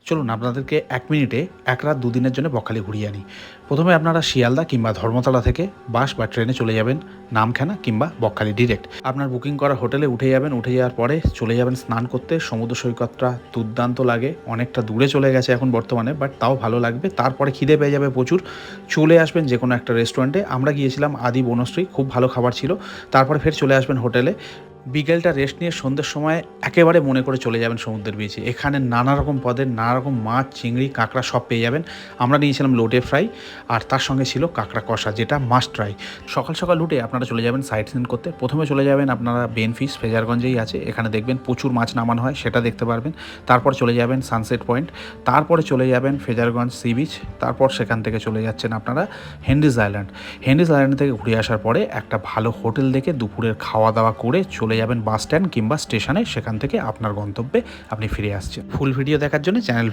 চলুন আপনাদেরকে 1 মিনিটে 1 রাত 2 দিনের জন্য বকখালি ঘুরিয়ে আনি। প্রথমে আপনারা শিয়ালদা কিংবা ধর্মতলা থেকে বাস বা ট্রেনে চলে যাবেন নামখানা কিংবা বকখালি ডিরেক্ট। আপনার বুকিং করা হোটেলে উঠে যাবেন, উঠে যাওয়ার পরে চলে যাবেন স্নান করতে। সমুদ্র সৈকতটা দুর্দান্ত লাগে, অনেকটা দূরে চলে গেছে এখন বর্তমানে, বাট তাও ভালো লাগবে। তারপরে খিদে পেয়ে যাবে প্রচুর, চলে আসবেন যে কোনো একটা রেস্টুরেন্টে। আমরা গিয়েছিলাম আদি বনশ্রী, খুব ভালো খাবার ছিল। তারপরে ফের চলে আসবেন হোটেলে, বিকেলটা রেস্ট নিয়ে সন্ধ্যের সময় একেবারে মনে করে চলে যাবেন সমুদ্রের বিচে। এখানে নানা রকম পদের নানা রকম মাছ, চিংড়ি, কাঁকড়া সব পেয়ে যাবেন। আমরা নিয়েছিলাম লোটে ফ্রাই, আর তার সঙ্গে ছিল কাঁকড়া কষা, যেটা মাস্ট ট্রাই। সকাল সকাল উঠে আপনারা চলে যাবেন সাইট সিন করতে। প্রথমে চলে যাবেন আপনারা বেনফিশ, ফেজারগঞ্জেই আছে, এখানে দেখবেন প্রচুর মাছ নামানো হয়, সেটা দেখতে পারবেন। তারপর চলে যাবেন সানসেট পয়েন্ট, তারপরে চলে যাবেন ফেজারগঞ্জ সি বিচ, তারপর সেখান থেকে চলে যাচ্ছেন আপনারা হেনরিজ আইল্যান্ড। হেনরিজ আইল্যান্ড থেকে ঘুরে আসার পরে একটা ভালো হোটেল দেখে দুপুরের খাওয়া দাওয়া করে চলে যাবেন বাস স্ট্যান্ড কিংবা স্টেশনে, সেখান থেকে আপনার গন্তব্যে আপনি ফিরে আসছেন। ফুল ভিডিও দেখার জন্য চ্যানেল